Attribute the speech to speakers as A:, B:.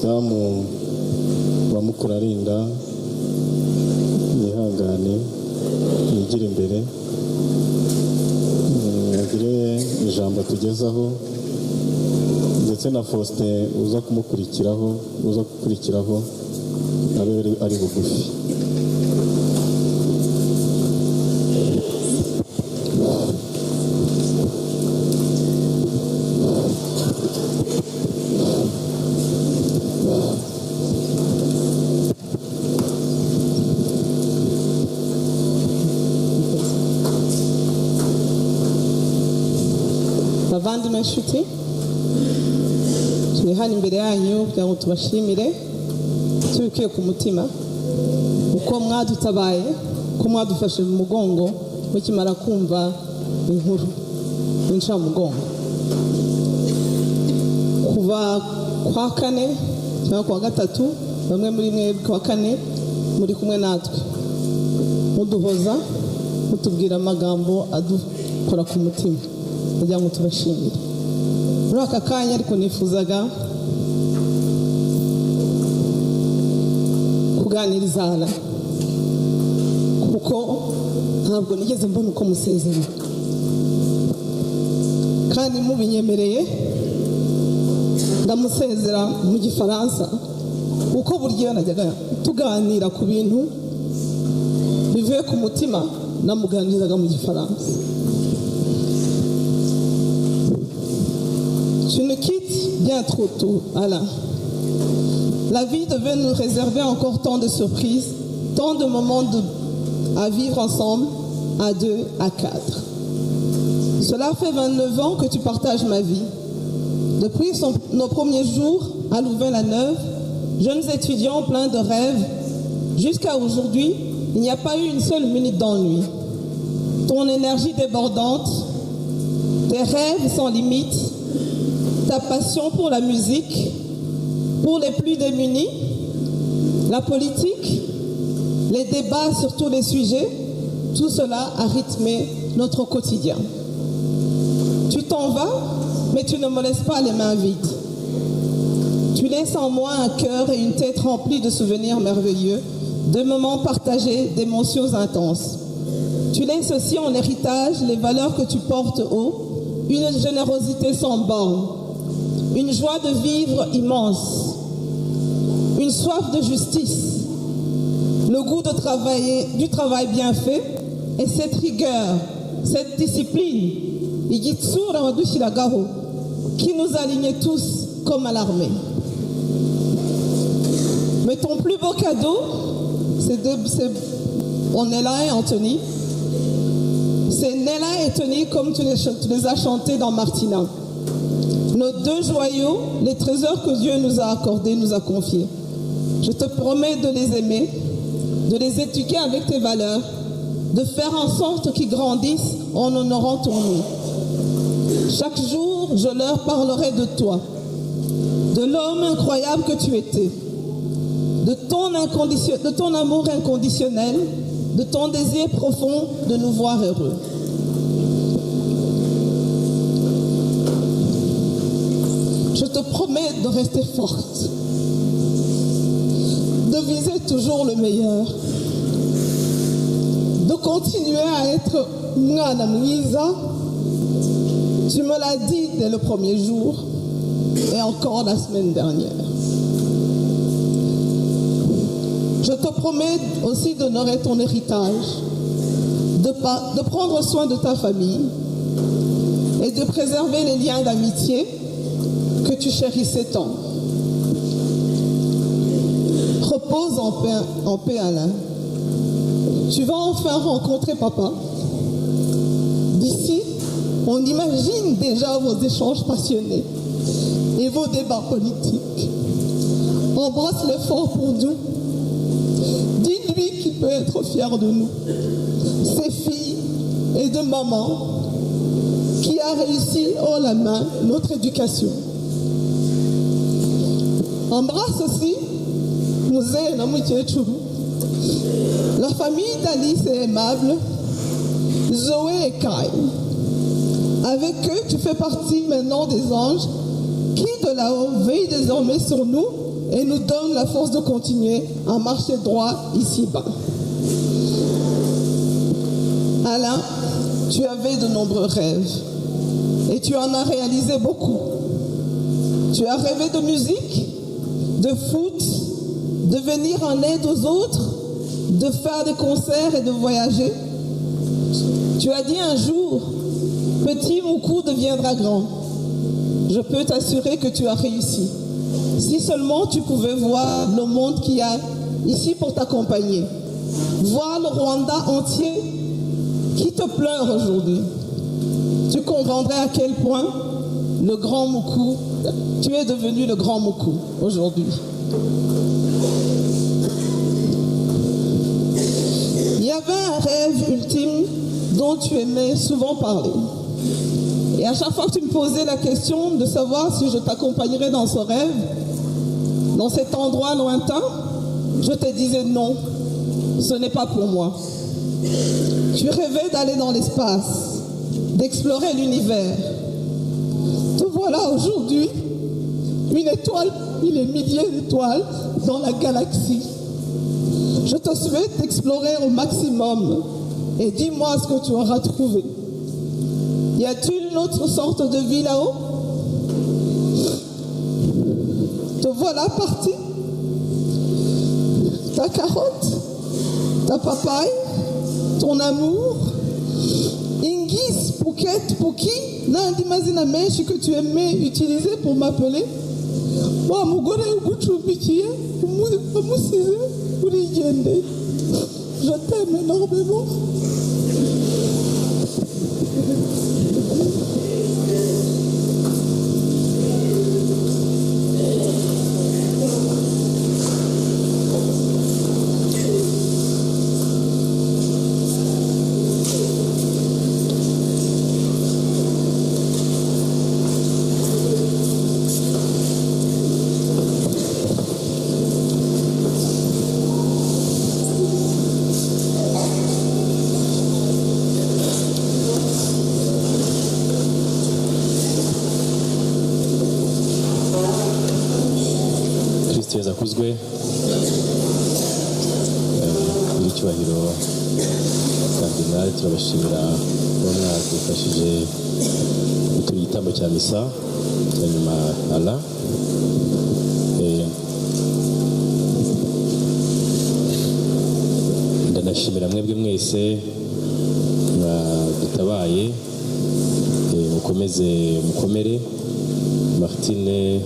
A: madamu wa Mukurarinda yihangane yigire imbere agire ijambo tugezaho ndetse na Faustin uza gukurikiraho abe ari bugufi.
B: Bavandimwe nshuti turi hano imbere yanyu kugira ngo tubashimire tubikuye ku mutima uko mwadutabaye ko mwadufashe mu mugongo mukimara kumva inkuru y'incamugongo kuva kwa kane cyangwa kwa gatatu bamwe muri mwe kwa kane muri kumwe natwe muduhoza mutubwira amagambo adukora ku mutima kugira ngo tubashimire. Muri aka kanya ariko nifuzaga kuganiriza Ala kuko ntabwo nigeze mbona uko musezera kandi mubinyemereye ndamusezera mu Gifaransa kuko buryo najyaga tuganira ku bintu bivuye ku mutima namuganirizaga mu Gifaransa. Tu nous quittes bien trop tôt, Alain. La vie devait nous réserver encore tant de surprises, tant de moments à vivre ensemble, à 2, à 4. Cela fait 29 ans que tu partages ma vie. Depuis nos premiers jours à Louvain-la-Neuve, jeunes étudiants pleins de rêves, jusqu'à aujourd'hui, il n'y a pas eu une seule minute d'ennui. Ton énergie débordante, tes rêves sans limite, ta passion pour la musique, pour les plus démunis, la politique, les débats sur tous les sujets, tout cela a rythmé notre quotidien. Tu t'en vas, mais tu ne me laisses pas les mains vides. Tu laisses en moi un cœur et une tête remplis de souvenirs merveilleux, de moments partagés, d'émotions intenses. Tu laisses aussi en héritage les valeurs que tu portes haut, une générosité sans borne, une joie de vivre immense, une soif de justice, le goût de travailler, du travail bien fait et cette rigueur, cette discipline, qui nous alignait tous comme à l'armée. Mais ton plus beau cadeau, c'est Nella et Anthony. C'est Nella et Anthony comme tu les as chantés dans Martina. Nos 2 joyaux, les trésors que Dieu nous a accordés, nous a confiés. Je te promets de les aimer, de les éduquer avec tes valeurs, de faire en sorte qu'ils grandissent en honorant ton nom. Chaque jour, je leur parlerai de toi, de l'homme incroyable que tu étais, de ton amour inconditionnel, de ton désir profond de nous voir heureux. Je te promets de rester forte, de viser toujours le meilleur, de continuer à être Mwana Mwiza. Tu me l'as dit dès le premier jour et encore la semaine dernière. Je te promets aussi d'honorer ton héritage, de prendre soin de ta famille et de préserver les liens d'amitié que tu chérissais tant. Repose en paix, Alain. Tu vas enfin rencontrer papa. D'ici, on imagine déjà vos échanges passionnés et vos débats politiques. Embrasse-le fort pour nous. Dis-lui qu'il peut être fier de nous, ses filles et de maman, qui a réussi haut la main notre éducation. Embrasse aussi Mouzé Namouitiechou. La famille d'Alice est aimable, Zoé et Kai. Avec eux, tu fais partie maintenant des anges qui de là-haut veillent désormais sur nous et nous donne la force de continuer à marcher droit ici-bas. Alain, tu avais de nombreux rêves et tu en as réalisé beaucoup. Tu as rêvé de musique, de foot, de venir en aide aux autres, de faire des concerts et de voyager. Tu as dit un jour, petit Moukou deviendra grand. Je peux t'assurer que tu as réussi. Si seulement tu pouvais voir le monde qu'il y a ici pour t'accompagner. Voir le Rwanda entier qui te pleure aujourd'hui. Tu comprendrais à quel point le grand Moukou, tu es devenu le grand Moukou aujourd'hui. Il y avait un rêve ultime dont tu aimais souvent parler. Et à chaque fois que tu me posais la question de savoir si je t'accompagnerais dans ce rêve, dans cet endroit lointain, je te disais non, ce n'est pas pour moi. Tu rêvais d'aller dans l'espace, d'explorer l'univers. Te voilà aujourd'hui, une étoile, il est milliers d'étoiles dans la galaxie. Je te souhaite explorer au maximum et dis-moi ce que tu auras trouvé. Y a-t-il une autre sorte de vie là-haut? Te voilà parti. Ta carotte, ta papaye, ton amour. Ingis, Pouquette, Pouki, Nandi Mazina Menchi que tu aimais utiliser pour m'appeler. Moi, Mougore Uguchubikie, Moussize, Urigende. Je t'aime énormément.
A: zakuzwe n'icyubahiro kardinali turabashimira kuba mwadufashije gutura igitambo cya misa hanyuma ala ndanashimira mwebwe mwese mwadutabaye mukomeze mukomere Martine